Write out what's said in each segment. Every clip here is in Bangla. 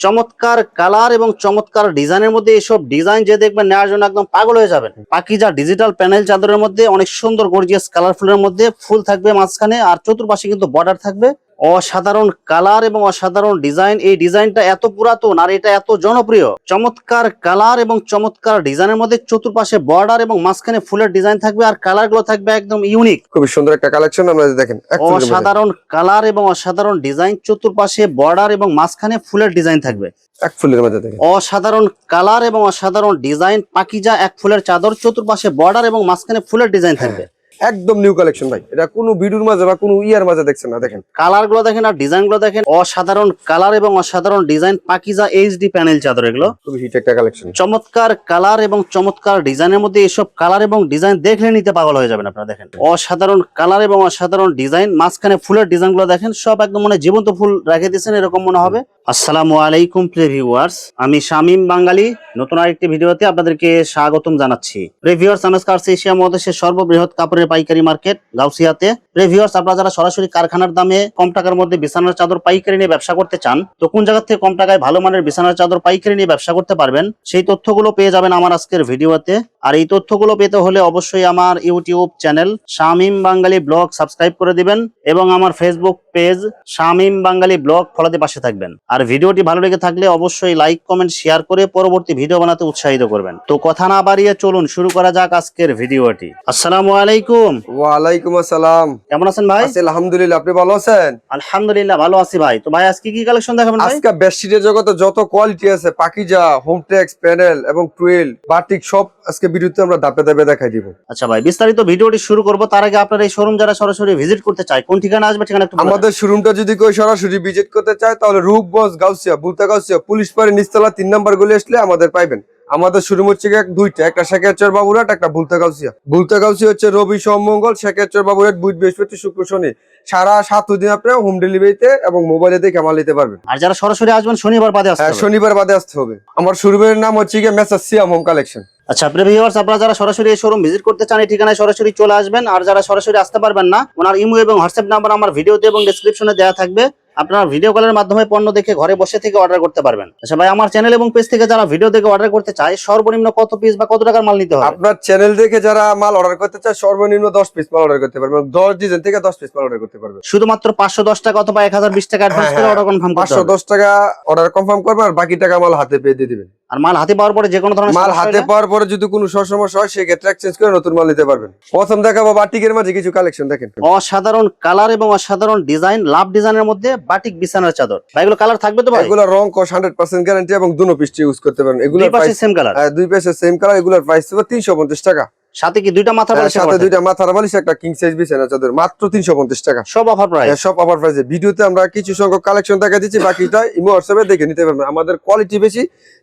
চমৎকার কালার এবং চমৎকার ডিজাইনের মধ্যে এইসব ডিজাইন যে দেখবেন নেওয়ার জন্য একদম পাগল হয়ে যাবেন। পাকিজা ডিজিটাল প্যানেল চাদরের মধ্যে অনেক সুন্দর গর্জিয়াস কালারফুলের মধ্যে ফুল থাকবে মাঝখানে, আর চতুর্পাশে কিন্তু বর্ডার থাকবে। অসাধারণ কালার এবং অসাধারণ ডিজাইন। এই ডিজাইনটা এত পুরাতন আর এটা এত জনপ্রিয়। চমৎকার কালার এবং চমৎকার ডিজাইনের মধ্যে চতুর্পাশে বর্ডার এবং মাঝখানে ফুলের ডিজাইন থাকবে, আর কালার গুলো থাকবে একদম ইউনিক। খুবই সুন্দর একটা কালেকশন। আমরা দেখেন অসাধারণ কালার এবং অসাধারণ ডিজাইন, চতুর্পাশে বর্ডার এবং মাঝখানে ফুলের ডিজাইন থাকবে। এক ফুলের মধ্যে দেখেন অসাধারণ কালার এবং অসাধারণ ডিজাইন, পাকিজা এক ফুলের চাদর, চতুর্পাশে বর্ডার এবং মাঝখানে ফুলের ডিজাইন থাকবে। একদম নিউ কালেকশন ভাই। এটা কোনো ভিডিওর মাঝে বা কোনো ইয়ার মাঝে দেখছেন না। দেখেন কালার গুলো দেখেন আর ডিজাইন গুলো দেখেন। অসাধারণ কালার এবং অসাধারণ ডিজাইন, পাকিজা এইচডি প্যানেল চাদর এগুলো। খুবই হিট একটা কালেকশন। চমৎকার কালার এবং চমৎকার ডিজাইনের মধ্যে এসব কালার এবং ডিজাইন দেখলে নিতে পাগল হয়ে যাবেন আপনারা। দেখেন অসাধারণ কালার এবং অসাধারণ ডিজাইন, মাঝখানে ফুলের ডিজাইন গুলো দেখেন, সব একদম মানে জীবন্ত ফুল রেখে দিয়েছেন এরকম মনে হবে। আসসালামু আলাইকুম প্রিয় ভিউয়ার্স, আমি শামীম বাঙালি নতুন আরেকটি ভিডিওতে আপনাদেরকে স্বাগতম জানাচ্ছি। প্রিয় ভিউয়ার্স, আমি আজকে আসছি এশিয়া মহাদেশের সর্ববৃহৎ কাপড়ের পাইকারি মার্কেট গাউসিয়াতে। প্রিয় ভিউয়ার্স, আপনারা যারা সরাসরি কারখানার দামে কম টাকার মধ্যে বিছানার চাদর পাইকারি নিয়ে ব্যবসা করতে চান, তো কোন জায়গা থেকে কম টাকায় ভালো মানের বিছানার চাদর পাইকারি নিয়ে ব্যবসা করতে পারবেন, সেই তথ্যগুলো পেয়ে যাবেন আমার আজকের ভিডিওতে। আর এই তথ্যগুলো পেতে হলে অবশ্যই আমার ইউটিউব চ্যানেল শামীম বাঙালি ব্লগ সাবস্ক্রাইব করে দিবেন এবং আমার ফেসবুক পেজ শামীম বাঙালি ব্লগ ফলোতে পাশে থাকবেন। আর ভিডিওটি ভালো লেগে থাকলে অবশ্যই লাইক কমেন্ট শেয়ার করে পরবর্তী ভিডিও বানাতে উৎসাহিত করবেন। তো কথা না বাড়িয়ে চলুন শুরু করা যাক আজকের ভিডিওটি। আসসালামু আলাইকুম। ওয়ালাইকুম আসসালাম। কেমন আছেন ভাই? আলহামদুলিল্লাহ, আপনি ভালো আছেন? আলহামদুলিল্লাহ ভালো আছি ভাই। তো ভাই আজকে কি কালেকশন দেখাবেন ভাই? আজকে বেডশিটের জগতে যত কোয়ালিটি আছে, পাকিজা, হোমটেক্স, প্যানেল এবং টুয়েল, বাটিক সব আজকে ভিডিওতে আমরা ধাপে ধাপে দেখাই দিব। আচ্ছা ভাই, বিস্তারিত ভিডিওটি শুরু করব। তার আগে আপনার এই শোরুম যারা সরাসরি ভিজিট করতে চায় কোন ঠিকানা আসবে ঠিকানা একটু বলে দেন। আমাদের শোরুমটা যদি কেউ সরাসরি ভিজিট করতে চায় তাহলে রূপগঞ্জ গাউসিয়া, বুলতা গাউসিয়া, পুলিশ পাড়ি নিচতলা 3 নাম্বার গলি আসলে আমাদের পাইবেন। আমাদের শোরুম হচ্ছে দুইটা, একটা শেখাচর বাবুরহাট, একটা বুলতা গাউসিয়া। বুলতা গাউসিয়া হচ্ছে রবি সোম মঙ্গল, শেখাচর বাবুরহাট বুধ বৃহস্পতি শুক্র শনি। সারা 7 দিন আপনি হোম ডেলিভারিতে এবং মোবাইলে দেখে মাল নিতে পারবেন। আর যারা সরাসরি আসবেন শনিবার বাদে আসতে হবে। শনিবার বাদে আসতে হবে। আমার শোরুমের নাম হচ্ছে মেসার্স সিয়াম হোম কালেকশন। আচ্ছা প্রিয় ভিউয়ার্স, আপনারা যারা সরাসরি এই শোরুম ভিজিট করতে চান এই ঠিকানায় সরাসরি চলে আসবেন। আর যারা সরাসরি আসতে পারবেন না, ওনার ইমো এবং হোয়াটসঅ্যাপ নাম্বার আমার ভিডিওতে এবং ডেসক্রিপশনে দেওয়া থাকবে। আপনারা ভিডিও কলের মাধ্যমে পণ্য দেখে ঘরে বসে থেকে অর্ডার করতে পারবেন। আচ্ছা ভাই, আমার চ্যানেল এবং পেজ থেকে যারা ভিডিও দেখে অর্ডার করতে চায় সর্বনিম্ন কত পিস বা কত টাকার মাল নিতে হবে? আপনার চ্যানেল দেখে যারা মাল অর্ডার করতে চায় সর্বনিম্ন 10 পিস মাল অর্ডার করতে পারবেন। 10 ডিজাইন থেকে 10 পিস মাল অর্ডার করতে পারবেন। শুধুমাত্র 510 টাকা অথবা 1020 টাকা অ্যাডভান্স করে অর্ডার কনফার্ম করতে হবে। 510 টাকা অর্ডার কনফার্ম করবেন আর বাকি টাকা মাল হাতে পেয়ে দিয়ে দিবেন। আর মাল হাতে পাওয়ার পরে যে কোনো ধরনের মাল হাতে পাওয়ার পরে যদি কোনো সমস্যা হয় সেক্ষেত্রে এক্সচেঞ্জ করে নতুন মাল নিতে পারবেন। প্রথম দেখাবো বাটিকের মাঝে কিছু কালেকশন। দেখেন অসাধারণ কালার এবং অসাধারণ ডিজাইন, লাভ ডিজাইনের মধ্যে বাটিক বিছানার চাদর। ভাই এগুলো কালার থাকবে তো ভাই? এগুলো রং কস 100% গ্যারান্টি এবং দুনো পিসটি ইউজ করতে পারবেন। এগুলো দুই পাশে সেম কালার। দুই পাশে সেম কালার। এগুলোর প্রাইস হবে 350 টাকা। সাথে কি দুইটা মাথা বালিশ? সাথে দুইটা মাথার বালিশ, একটা কিং সাইজ বিছানা চাদর, মাত্র 350 টাকা। সব অফার প্রাইস। সব অফার প্রাইসে। ভিডিওতে আমরা কিছু সংখ্যক কালেকশন দেখা দিচ্ছি, বাকিটা ইমো হোয়াটসঅ্যাপে দেখে নিতে পারবেন। আমাদের কোয়ালিটি বেশি,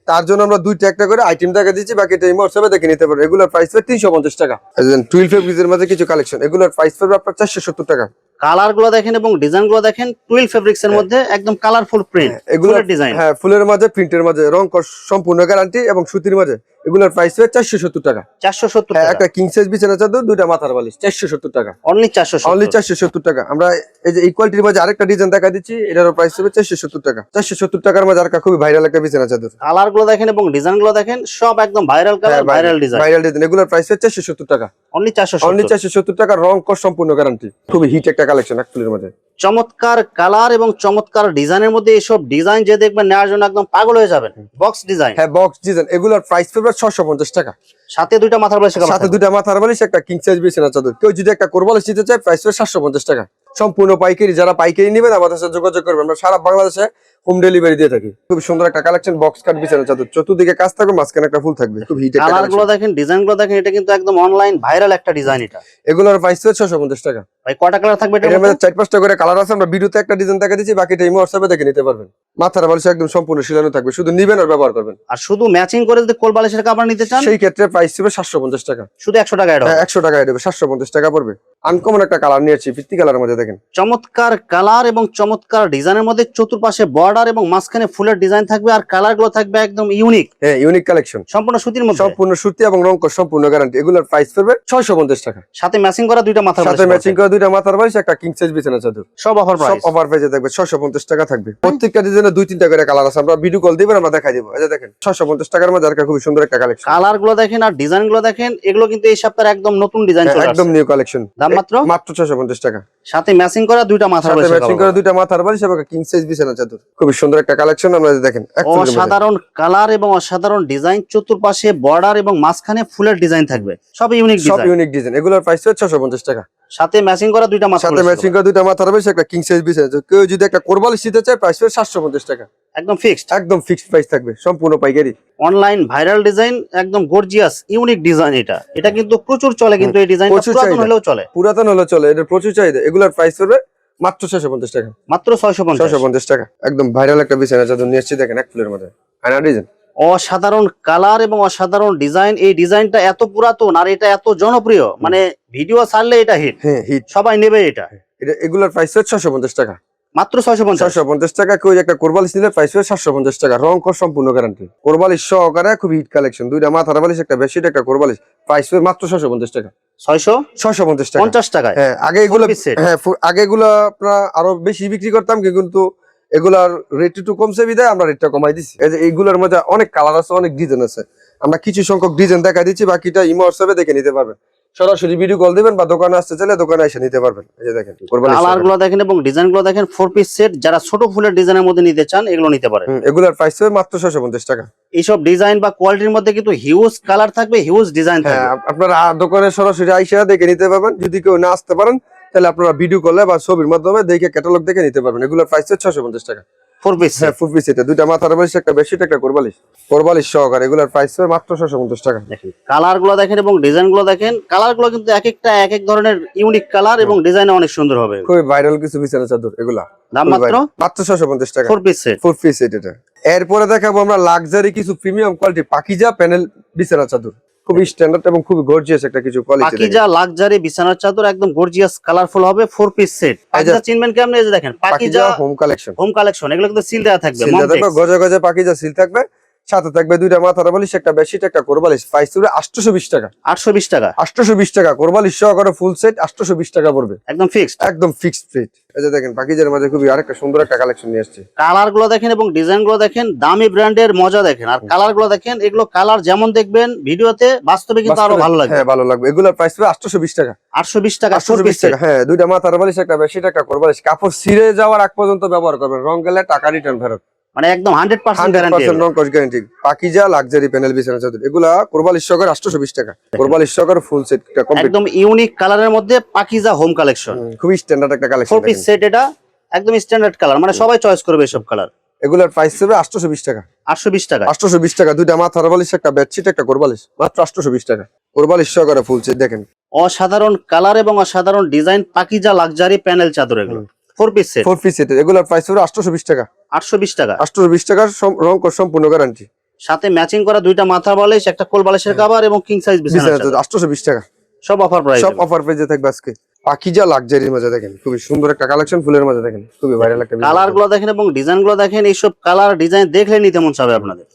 তার জন্য আমরা দুইটা একটা করে আইটেম দেখা দিচ্ছি, বাকিটা ইমো হোয়াটসঅ্যাপে দেখে নিতে পারবেন। এগুলোর প্রাইস হবে 350 টাকা। 12 ফেব্রিক্সের মধ্যে কিছু কালেকশন, এগুলোর প্রাইস হবে আপনার 470 টাকা। কালার গুলো দেখেন এবং ডিজাইন গুলো দেখেন। 12 ফেব্রিক্স এর মধ্যে একদম কালারফুল প্রিন্ট, এগুলোর ডিজাইন। হ্যাঁ, ফুলের মাঝে, প্রিন্টের মাঝে, রং সম্পূর্ণ গ্যারান্টি এবং সুতির মাঝে। এগুলোর প্রাইস হবে 470 টাকা। 470 টাকা। একটা কিং সাইজ বিছানা চাদর, দুইটা মাথার বালিশ, 470 টাকা। অনলি 470। অনলি 470 টাকা। আমরা এই যে ইকুয়ালিটির মাঝে আরেকটা ডিজাইন দেখা দিচ্ছি, এটার প্রাইস হবে 470 টাকা। 470 টাকার মাঝে আরেকটা খুবই ভাইরাল একটা বিছানা চাদর। কালার গুলো দেখেন এবং ডিজাইন গুলো দেখেন, সব একদম viral colour, viral design. Viral design. এগুলোর প্রাইস হবে 470 টাকা। অনলি 470। অনলি 470 টাকা। রং কস সম্পূর্ণ গ্যারান্টি। খুবই হিট একটা কালেকশন এক ফুলের মাঝে। চমৎকার কালার এবং চমৎকার ডিজাইনের মধ্যে এইসব ডিজাইন যে দেখবেন নেওয়ার জন্য একদম পাগল হয়ে যাবেন। Box design. হ্যাঁ, বক্স ডিজাইন। এগুলোর প্রাইস পড়বে 650 টাকা। সাথে দুইটা মাথার বালিশ। সাথে দুইটা মাথার বালিশ, একটা কিং সাইজ বিছানা চাদর। কেউ যদি একটা কোরবালিশ নিতে চায় প্রাইস হবে 750 টাকা। সম্পূর্ণ পাইকারি। যারা পাইকারি নেবেন আমাদের সাথে যোগাযোগ করবেন। আমরা সারা বাংলাদেশে হোম ডেলিভারি দিয়ে থাকি। খুব সুন্দর একটা কালেকশন, বক্স কাট বিছানা চাদর। চতুর্দিকে কাজ থাকবে, মাঝখানে একটা ফুল থাকবে। খুব হিট একটা কালার কালেকশন। গুলো দেখেন, ডিজাইন গুলো দেখেন, এটা কিন্তু একদম অনলাইন ভাইরাল একটা ডিজাইন। এটা এগুলোর প্রাইস হবে 650 টাকা। ভাই কয়টা কালার থাকবে এটার মধ্যে 4-5টা করে কালার আছে। আমরা ভিডিওতে একটা ডিজাইন দেখা দিচ্ছি, বাকিটা ইমো হোয়াটসঅ্যাপে দেখে নিতে পারবেন। মাথার বালিশ একদম সম্পূর্ণ শিলানো থাকবে, শুধু নিবেন আর ব্যবহার করবেন। আর শুধু ম্যাচিং করে যদি কোল বালিশের কাপড় নিতে চান সেই ক্ষেত্রে প্রাইস হবে 750 টাকা। শুধু 100 টাকা অ্যাড হবে। 100 টাকা দেবে, 750 টাকা পড়বে। আনকমন একটা কালার নিয়েছি, ফিত্তি কালারের মধ্যে। দেখেন চমৎকার কালার এবং চমৎকার ডিজাইনের মধ্যে চতুর্পাশে বর্ডার বর্ডার এবং মাঝখানে ফুলের ডিজাইন থাকবে আর কালার গুলো থাকবে একদম ইউনিক। হ্যাঁ, ইউনিক কালেকশন, সম্পূর্ণ সুতির মধ্যে, সম্পূর্ণ সুতি এবং রং কস সম্পূর্ণ গ্যারান্টি। এগুলোর প্রাইস পড়বে 650 টাকা। সাথে ম্যাচিং করা দুইটা মাথার সাথে বালিশ ম্যাচিং করা দুইটা মাথার বালিশ, একটা কিং সাইজ বিছানা চাদর। সব অফার সব প্রাইস। অফার প্রাইসে থাকবে, 650 টাকা থাকবে। প্রত্যেকটা ডিজাইনে 2-3টা করে কালার আছে, আমরা ভিডিও কল দিবেন, আমরা দেখাই দিব। এই যে দেখেন 650 টাকার মধ্যে একটা খুব সুন্দর একটা কালেকশন। কালার গুলো দেখেন আর ডিজাইন গুলো দেখেন, এগুলো কিন্তু এই সপ্তাহে একদম নতুন ডিজাইন চলে একদম আসছে। New collection. দাম মাত্র মাত্র 650 টাকা। সাথে ম্যাচিং করা দুইটা মাথার সাথে বালিশ, ম্যাচিং করা দুইটা মাথার বালিশ এবং কিং সাইজ বিছানা চাদর। খুব সুন্দর একটা কালেকশন, আমরা দেখেন অসাধারণ কালার এবং অসাধারণ ডিজাইন, চতুর্পাশে বর্ডার এবং মাঝখানে ফুলের ডিজাইন থাকবে, সব ইউনিক সব ডিজাইন। Unique design. এগুলোর প্রাইস হচ্ছে 650 টাকা। সাথে ম্যাচিং করা দুইটা মাথার সাথে বালিশ, ম্যাচিং করা দুইটা মাথার বালিশ, একটা কিং সাইজ বিছানা চাদর। কেউ যদি একটা কোরবালিশ নিতে চায়, প্রাইস হবে 750 টাকা। একদম ফিক্সড। একদম ফিক্সড প্রাইস থাকবে, সম্পূর্ণ পাইকারি। অনলাইন ভাইরাল ডিজাইন, একদম গর্জিয়াস ইউনিক ডিজাইন। এটা কিন্তু প্রচুর চলে, কিন্তু এই ডিজাইনটা প্রচুর পুরাতন চাহিদা। হলেও চলে। পুরাতন হলে চলে, এটা প্রচুর চাহিদা। এগুলোর প্রাইস পড়বে মাত্র 650 টাকা। মাত্র 650। 650 টাকা। একদম ভাইরাল একটা বিছানা চাদর নিয়ে এসেছি, দেখেন এক ফুলের মধ্যে আয়না ডিজাইন। অসাধারণ কালার এবং অসাধারণ ডিজাইন। এই ডিজাইনটা এত পুরাতন আর এটা এত জনপ্রিয়, মানে ভিডিও ছাড়লে এটা হিট, হ্যাঁ হিট, সবাই নেবে এটা। এগুলোর প্রাইস হচ্ছে 650 টাকা। মাত্র 650। 650 টাকা। কেউ একটা কোরবালিশ নিলে প্রাইস হবে 750 টাকা। রং কর সম্পূর্ণ গ্যারান্টি। কোরবালিশ সহকারে খুব হিট কালেকশন। দুইটা মাথার বালিশ, একটা বেডশিট, একটা কোরবালিশ। প্রাইস হবে মাত্র 650 টাকা। 650 টাকা। 650 টাকায়। হ্যাঁ, আগে এগুলো Full piece set। হ্যাঁ আগে এগুলো আপনারা আরো বেশি বিক্রি করতাম, কিন্তু এগুলার রেট একটু কমছে বিধায় আমরা রেটটা কমাই দিচ্ছি। এই যে এইগুলোর মধ্যে অনেক কালার আছে, অনেক ডিজাইন আছে। আমরা কিছু সংখ্যক ডিজাইন দেখা দিচ্ছি, বাকিটা ইমো হোয়াটসঅ্যাপে দেখে নিতে পারবেন। সরাসরি ভিডিও কল দিবেন বা দোকানে আসতে চাইলে দোকানে এসে নিতে পারবেন। এই যে দেখেন কালার গুলো দেখেন এবং ডিজাইন গুলো দেখেন, 4 পিস সেট। যারা ছোট ফুলের ডিজাইনের মধ্যে নিতে চান, এগুলো নিতে পারেন। এগুলোর প্রাইস হবে মাত্র 650 টাকা। এইসব ডিজাইন বা কোয়ালিটির মধ্যে কিন্তু হিউজ কালার থাকবে, হিউজ ডিজাইন হ্যাঁ, থাকবে। আপনারা দোকানে সরাসরি আইসা দেখে নিতে পারবেন। যদি কেউ না আসতে পারেন, তাহলে আপনারা ভিডিও কলে বা ছবির মাধ্যমে দেখে ক্যাটালগ দেখে নিতে পারবেন। এগুলোর প্রাইস হচ্ছে 650 টাকা। 4 পিস হ্যাঁ, ফুল পিস এটা। দুইটা মাথার বালিশ, একটা বেডশিট, একটা কোরবালিশ সহকারে। এগুলোর প্রাইস হবে মাত্র 650 টাকা। দেখেন কালার গুলো দেখেন এবং ডিজাইন গুলো দেখেন। কালার গুলো কিন্তু এক একটা এক এক ধরনের ইউনিক কালার এবং ডিজাইন অনেক সুন্দর হবে। খুবই ভাইরাল কিছু বিছানা চাদর এগুলা। দাম খুবই মাত্র viral। মাত্র 650 টাকা। 4 পিস সেট। ফুল পিস সেট এটা। এরপরে দেখাবো আমরা লাক্সারি কিছু প্রিমিয়াম কোয়ালিটি পাকিজা প্যানেল বিছানা চাদর। খুবই স্ট্যান্ডার্ড এবং খুবই গর্জিয়াস একটা কিছু কোয়ালিটি। পাকিজা লাক্সারি বিছানার চাদর, একদম গর্জিয়াস কালারফুল হবে। 4 পিস সেট। পাকিজা চিনবেন কেমনে? এই যে দেখেন Pakiza home collection. Home collection. এগুলো কিন্তু সিল দেওয়া থাকবে, সিল থাকবে, গজে গজে পাকিজা সিল থাকবে। সাথে থাকবে দুইটা মাথার বালিশ, একটা বেডশিট, একটা কোরবালিশ। প্রাইস হবে 820 টাকা। 820 টাকা। 820 টাকা। কোরবালিশ সহকারে ফুল সেট 820 টাকা পড়বে। একদম ফিক্সড। একদম ফিক্সড রেট। এই যে দেখেন পাকিজার মাঝে খুবই আরেকটা সুন্দর একটা কালেকশন নিয়ে আসছে। কালার গুলো দেখেন এবং ডিজাইন গুলো দেখেন, দামি ব্র্যান্ডের মজা দেখেন। আর কালার গুলো দেখেন, এগুলো কালার যেমন দেখবেন ভিডিওতে, বাস্তবে কিন্তু আরো ভালো লাগবে। হ্যাঁ, ভালো লাগবে। এগুলোর প্রাইস হবে 820 টাকা। 820 টাকা। 820 টাকা। হ্যাঁ, দুইটা মাথার বালিশ, একটা বেডশিট, একটা কোরবালিশ। কাপড় ছিঁড়ে যাওয়ার আগ পর্যন্ত ব্যবহার করবেন। রং গেলে টাকা রিটার্ন ফেরত। মানে একদম 100% গ্যারান্টি। 100% রং কস গ্যারান্টি। পাকিজা লাক্সারি প্যানেল বিছানা চাদর। এগুলা কোরবালিশ সহকারে 820 টাকা। কোরবালিশ সহকারে ফুল সেট কমপ্লিট। একদম ইউনিক কালারের মধ্যে পাকিজা হোম কালেকশন। খুবই স্ট্যান্ডার্ড একটা কালেকশন। 4 piece set. এটা একদম স্ট্যান্ডার্ড কালার, মানে সবাই চয়েস করবে এসব কালার। এগুলার প্রাইস হবে 820 টাকা। 820 টাকা। 820 টাকা। দুইটা মাথার বালিশ, একটা বেডশিট, একটা কোরবালিশ। মাত্র 820 টাকা। কোরবালিশ সহকারে ফুল সেট দেখেন। অসাধারণ কালার এবং অসাধারণ ডিজাইন, পাকিজা লাক্সারি প্যানেল চাদর। এগুলো 4 পিস সেট। 4 piece set. এগুলার প্রাইস হবে 820 টাকা। 820 টাকা। 820 টাকার রং কস সম্পূর্ণ গ্যারান্টি। সাথে ম্যাচিং করা দুইটা মাথার বালিশ, একটা কোল বালিশের কভার এবং কিং সাইজ বিছানা বিছানা চাদর। চাদর 820 টাকা। সব অফার প্রাইস। সব অফার পেজে থাকবে আজকে। পাকিজা লাক্সারির মাঝে দেখেন খুবই সুন্দর একটা কালেকশন। ফুলের মাঝে দেখেন খুবই ভাইরাল একটা কালার গুলো দেখেন এবং ডিজাইন গুলো দেখেন। এইসব কালার ডিজাইন দেখলে নিতে মন চাবে আপনাদের।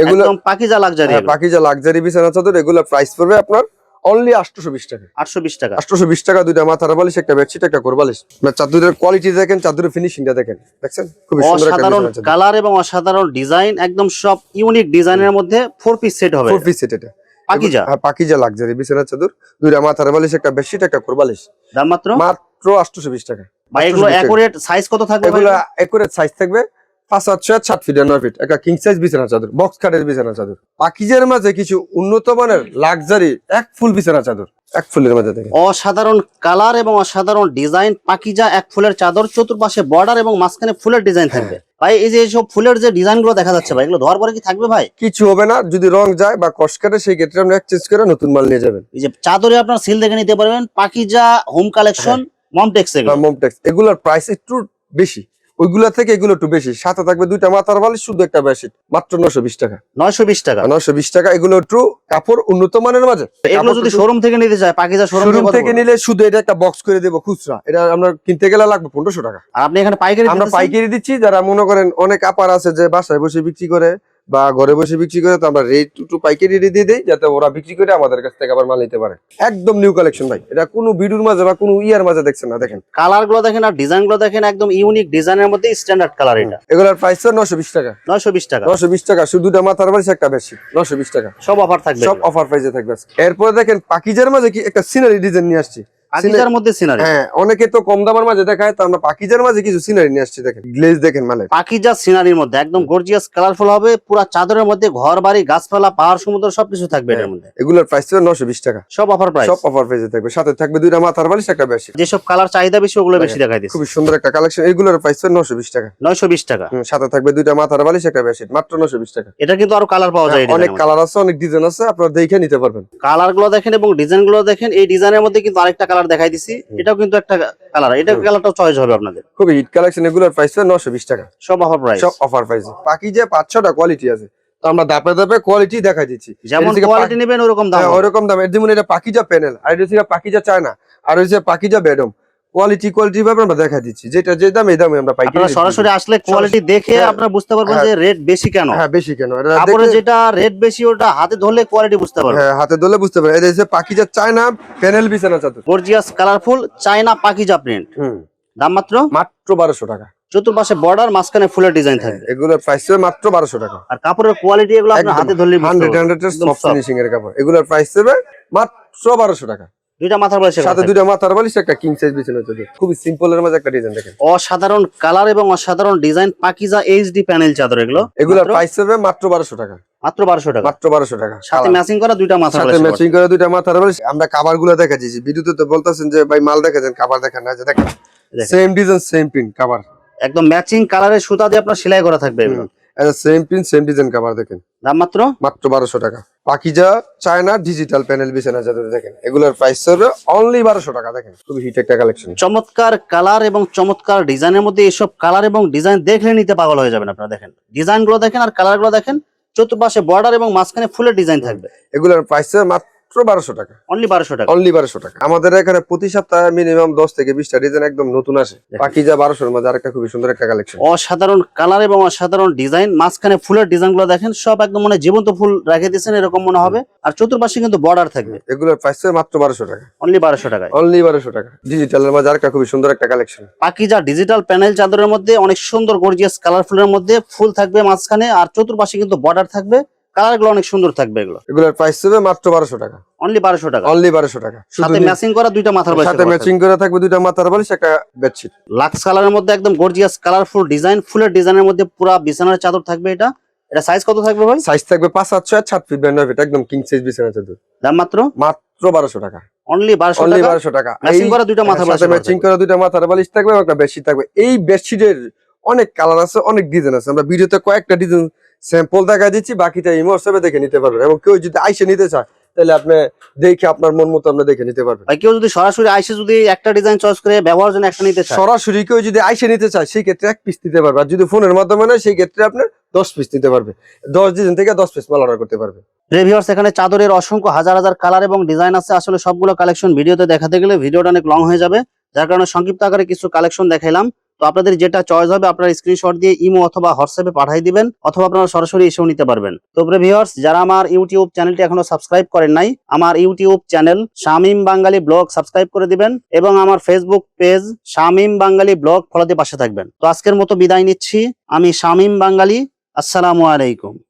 এগুলো একদম পাকিজা লাক্সারি। পাকিজা লাক্সারি বিছানা চাদর। এগুলো প্রাইস পড়বে আপনার অনলি 820 টাকা। 820 টাকা। 820 টাকা। দুইটা মাথার বালিশ, একটা বেডশিট, একটা কোরবালিশ। চাদরের কোয়ালিটি দেখেন, চাদরের ফিনিশিংটা দেখেন। দেখছেন খুবই সুন্দর একটা অসাধারণ বিছানা চাদর। কালার এবং অসাধারণ ডিজাইন, একদম সব ইউনিক ডিজাইনের মধ্যে 4 পিস সেট হবে। 4 পিস সেট এটা। পাকিজা। হ্যাঁ, পাকিজা লাক্সারি বিছানা চাদর। দুইটা মাথার বালিশ, একটা বেডশিট, একটা কোরবালিশ। দাম মাত্র মাত্র 820 টাকা। ভাই এগুলো 820 টাকা। একুরেট সাইজ কত থাকবে ভাই? এগুলো একুরেট সাইজ থাকবে 5 ফিট 9 ফিট। একটা কিং সাইজ বিছানা চাদর, বক্স কাটের বিছানা চাদর। পাকিজার মাঝে কিছু উন্নত মানের লাক্সারি এক ফুল বিছানা চাদর। এক ফুলের মাঝে দেখেন অসাধারণ কালার এবং অসাধারণ ডিজাইন, পাকিজা এক ফুলের চাদর, চতুর্পাশে বর্ডার এবং মাঝখানে ফুলের ডিজাইন থাকবে। ভাই এই যে সব ফুলের যে ডিজাইন গুলো দেখা যাচ্ছে ভাই, এগুলো ধোয়ার পরে কি থাকবে ভাই? কিছু হবে না। যদি রং যায় বা কস কাটে, সেই ক্ষেত্রে আপনি এক্সচেঞ্জ করে নতুন মাল নিয়ে যাবেন। এই যে চাদরে আপনার সিল দেখে নিতে পারবেন। Pakiza home collection, Momtex. এগুলো মমটেক্স। এগুলোর প্রাইস একটু বেশি। ওইগুলা থেকে এগুলো একটু বেশি, সাথে থাকবে দুইটা মাথার বালিশ, শুধু একটা বেডশিট, মাত্র 920 টাকা। 920 টাকা। 920 টাকা। এগুলো একটু কাপড় উন্নত মানের মাঝে। এগুলো যদি শোরুম থেকে নিতে চায়, পাকিজা শোরুম থেকে নিলে শুধু এটা একটা বক্স করে দেবো খুচরা, এটা আমরা কিনতে গেলে লাগবে 1500 টাকা। আর আপনি এখানে পাইকারি আমরা দিতেছেন? পাইকারি দিচ্ছি। যারা মনে করেন অনেক আপার আছে যে বাসায় বসে বিক্রি করে বা ঘরে বসে বিক্রি করে, তো আমরা রেট একটু পাইকারি রেটে দিয়ে দেই, যাতে ওরা বিক্রি করে আমাদের কাছ থেকে আবার মাল নিতে পারে। একদম নিউ কালেকশন ভাই, এটা কোনো ভিডিওর মাঝে বা কোনো ইয়ার মাঝে দেখছেন না। দেখেন কালার গুলো দেখেন আর ডিজাইন গুলো দেখেন, একদম ইউনিক ডিজাইনের মধ্যে স্ট্যান্ডার্ড কালার। এটা এগুলোর প্রাইস 920 টাকা। 920 টাকা। 920 টাকা, শুধু দুটা মাথার বালিশ, একটা বেডশিট, 920 টাকা। সব অফার থাকবে, সব অফার প্রাইসে থাকবে। এরপর দেখেন পাকিজার মাঝে কি একটা সিনারি ডিজাইন নিয়ে আসছি। পাকিজার মধ্যে সিনারি। হ্যাঁ, অনেকে তো কম দামের মাঝে দেখায়, তো আমরা পাকিজার মাঝে কিছু সিনারি নিয়ে আসছি। দেখেন গ্লেজ দেখেন, মানে পাকিজা সিনারির মধ্যে একদম গর্জিয়াস কালারফুল হবে, পুরো চাদরের মধ্যে ঘর বাড়ি গাছপালা পাহাড় সমুদ্র সবকিছু থাকবে এটার মধ্যে। এগুলোর প্রাইস 920 টাকা। সব অফার প্রাইস। সব অফার প্রাইসে থাকবে, সাথে থাকবে দুইটা মাথার বালিশ, একটা বেডশিট। যেসব কালার চাহিদা বেশি ওগুলো বেশি দেখাই দিচ্ছি। খুব সুন্দর একটা কালেকশন। এগুলোর প্রাইস 920 টাকা। 920 টাকা। সাথে থাকবে দুইটা মাথার বালিশ, একটা বেডশিট, মাত্র 920 টাকা। এটা কিন্তু আরো কালার পাওয়া যায়। অনেক কালার আছে, অনেক ডিজাইন আছে, আপনারা দেখে নিতে পারবেন। কালার গুলো দেখেন এবং ডিজাইন গুলো দেখেন। এই ডিজাইনের মধ্যে কিন্তু আরেকটা কালার দেখাই দিছি, এটাও কিন্তু একটা কালার। এটা কালারটাও চয়েস হবে আপনাদের। খুবই হিট কালেকশন। এগুলোর প্রাইস 920 টাকা। সব অফার প্রাইস। সব অফার প্রাইস। পাকিজা 5-6টা কোয়ালিটি আছে, তো আমরা ধাপে ধাপে কোয়ালিটি দেখা দিচ্ছি। যেমন কোয়ালিটি নেবেন ওরকম দাম। ওরকম দাম। যেমন এটা পাকিজা প্যানেল, আর এটা হচ্ছে পাকিজা চায়না, আর হচ্ছে পাকিজা বেডম। কোয়ালিটি ভাবে আমরা দেখা দিচ্ছি, যেটা যে দাম এই দামে আমরা পাইকারি। আপনারা সরাসরি আসলে কোয়ালিটি দেখে আপনারা বুঝতে পারবেন যে রেট বেশি কেন। হ্যাঁ, বেশি কেন। কাপড়ে যেটা রেট বেশি ওটা হাতে ধরলে কোয়ালিটি বুঝতে পারবেন। হ্যাঁ, হাতে ধরলে বুঝতে পারবেন। এটা হচ্ছে পাকিজা চায়না প্যানেল বিছানা চাদর, gorgeous colourful China Pakiza print. দাম মাত্র 1200 টাকা। চতুর্পাশে বর্ডার, মাঝখানে ফুলের ডিজাইন থাকবে। এগুলোর প্রাইস মাত্র 1200 টাকা। আর কাপড়ের কোয়ালিটি এগুলো আপনার হাতে ধরলে 100 সফট ফিনিশিং এর কাপড়। এগুলোর প্রাইস মাত্র 1200 টাকা। দুইটা মাথার বালিশ, সাথে দুইটা মাথার বালিশ, একটা কিং সাইজ বিছানা চাদর। খুবই সিম্পল এর মধ্যে একটা ডিজাইন দেখেন। অসাধারণ কালার এবং অসাধারণ ডিজাইন, পাকিজা এইচডি প্যানেল চাদর। এগুলোর প্রাইস মাত্র 1200 টাকা। মাত্র 1200 টাকা। মাত্র 1200 টাকা। সাথে ম্যাচিং করা দুইটা মাথার বালিশ। সাথে ম্যাচিং করা দুইটা মাথার বালিশ। আমরা কভার গুলো দেখাচ্ছি, ভিডিওতে তো বলতাছেন যে ভাই মাল দেখাছেন, কভার দেখান না। যে দেখেন same design same print cover, একদম ম্যাচিং কালারের সুতা দিয়ে আপনার সেলাই করা থাকবে এগুলো। এটা same print same design cover দেখেন। দাম মাত্র 1200 টাকা। পাকিজা চায়না ডিজিটাল প্যানেল বিছানা চাদর দেখেন। এগুলোর প্রাইস হবে অনলি 1200 টাকা। দেখেন খুবই হিট একটা কালেকশন। চমৎকার কালার এবং চমৎকার ডিজাইনের মধ্যে এসব কালার এবং ডিজাইন দেখলে নিতে পাগল হয়ে যাবেন আপনারা। দেখেন ডিজাইন গুলো দেখেন আর কালার গুলো দেখেন। চতুর্পাশে বর্ডার এবং মাঝখানে ফুলের ডিজাইন থাকবে। এগুলোর প্রাইস মাত্র 1200 টাকা। অনলি 1200 টাকা। অনলি 1200 টাকা। আমাদের এখানে প্রতি সপ্তাহে মিনিমাম 10 থেকে 20টা ডিজাইন একদম নতুন আসে। পাকিজা 1200 এর মধ্যে আরেকটা খুবই সুন্দর একটা কালেকশন। অসাধারণ কালার এবং অসাধারণ ডিজাইন, মাঝখানে ফুলের ডিজাইন গুলো দেখেন, সব একদম মানে জীবন্ত ফুল রেখে দিয়েছেন এরকম মনে হবে। আর চতুর্পাশে কিন্তু বর্ডার থাকবে। এগুলোর প্রাইস মাত্র 1200 টাকা। অনলি 1200 টাকা। অনলি 1200 টাকা। ডিজিটালের মধ্যে আরেকটা খুবই সুন্দর একটা কালেকশন। পাকিজা ডিজিটাল প্যানেল চাদরের মধ্যে অনেক সুন্দর গর্জিয়াস কালারফুলের মধ্যে ফুল থাকবে মাঝখানে, আর চতুর্পাশে কিন্তু বর্ডার থাকবে। কালার গুলো অনেক সুন্দর থাকবে। এগুলোর প্রাইস মাত্র 1200 টাকা। অনলি 1200 টাকা। অনলি 1200 টাকা। সাথে ম্যাচিং করা দুইটা মাথার বালিশ। সাথে ম্যাচিং করা থাকবে দুইটা মাথার বালিশ, একটা বেডশিট। লাক্স কালারের মধ্যে একদম গর্জিয়াস কালারফুল ডিজাইন, ফুলের ডিজাইনের মধ্যে পুরো বিছানার চাদর থাকবে। এটা সাইজ কত থাকবে ভাই? সাইজ থাকবে 5/7 7 ফিট বাই 9 ফিট, একদম কিং সাইজ বিছানা চাদর। দাম মাত্র 1200 টাকা। অনলি 1200 টাকা। ম্যাচিং করা দুইটা মাথার বালিশ। সাথে ম্যাচিং করা দুইটা মাথার বালিশ থাকবে, একটা বেডশিট থাকবে। এই বেডশিটের অনেক কালার আছে, অনেক ডিজাইন আছে। আমরা ভিডিওতে কয়েকটা ডিজাইন স্যাম্পল দেখা দিচ্ছি, বাকিটা ইমো হোয়াটসঅ্যাপে দেখে নিতে পারবেন। এবং কেউ যদি আইসে নিতে চায় তাহলে আপনি দেখে আপনার মন মতো আপনি দেখে নিতে পারবেন। ভাই কেউ যদি সরাসরি আইসে যদি একটা ডিজাইন চয়েস করে ব্যবহারের জন্য একটা নিতে চায়, সরাসরি কেউ যদি আইসে নিতে চায় সেই ক্ষেত্রে 1 পিস নিতে পারবে। আর যদি ফোনের মাধ্যমে নেয় সেই ক্ষেত্রে আপনার 10 পিস নিতে পারবে। 10 ডিজাইন থেকে 10 পিস মাল অর্ডার করতে পারবে। ভিউয়ার্স এখানে চাদরের অসংখ্য হাজার হাজার কালার এবং ডিজাইন আছে। আসলে সবগুলো কালেকশন ভিডিওতে দেখাতে গেলে ভিডিওটা অনেক লং হয়ে যাবে, যার কারণে সংক্ষিপ্ত আকারে কিছু কালেকশন দেখাইলাম। তো আপনাদের যেটা চয়েস হবে আপনারা স্ক্রিনশট দিয়ে ইমো অথবা হোয়াটসঅ্যাপে পাঠিয়ে দিবেন, অথবা আপনারা সরাসরি এসেও নিতে পারবেন। তো ভিউয়ার্স যারা আমার ইউটিউব চ্যানেলটি এখনো সাবস্ক্রাইব করেন নাই, আমার ইউটিউব চ্যানেল শামীম বাঙালি ব্লগ সাবস্ক্রাইব করে দিবেন এবং আমার ফেসবুক পেজ শামীম বাঙালি ব্লগ ফলোতে পাশে থাকবেন। তো আজকের মতো বিদায় নিচ্ছি, আমি শামীম বাঙালি। আসসালামু আলাইকুম।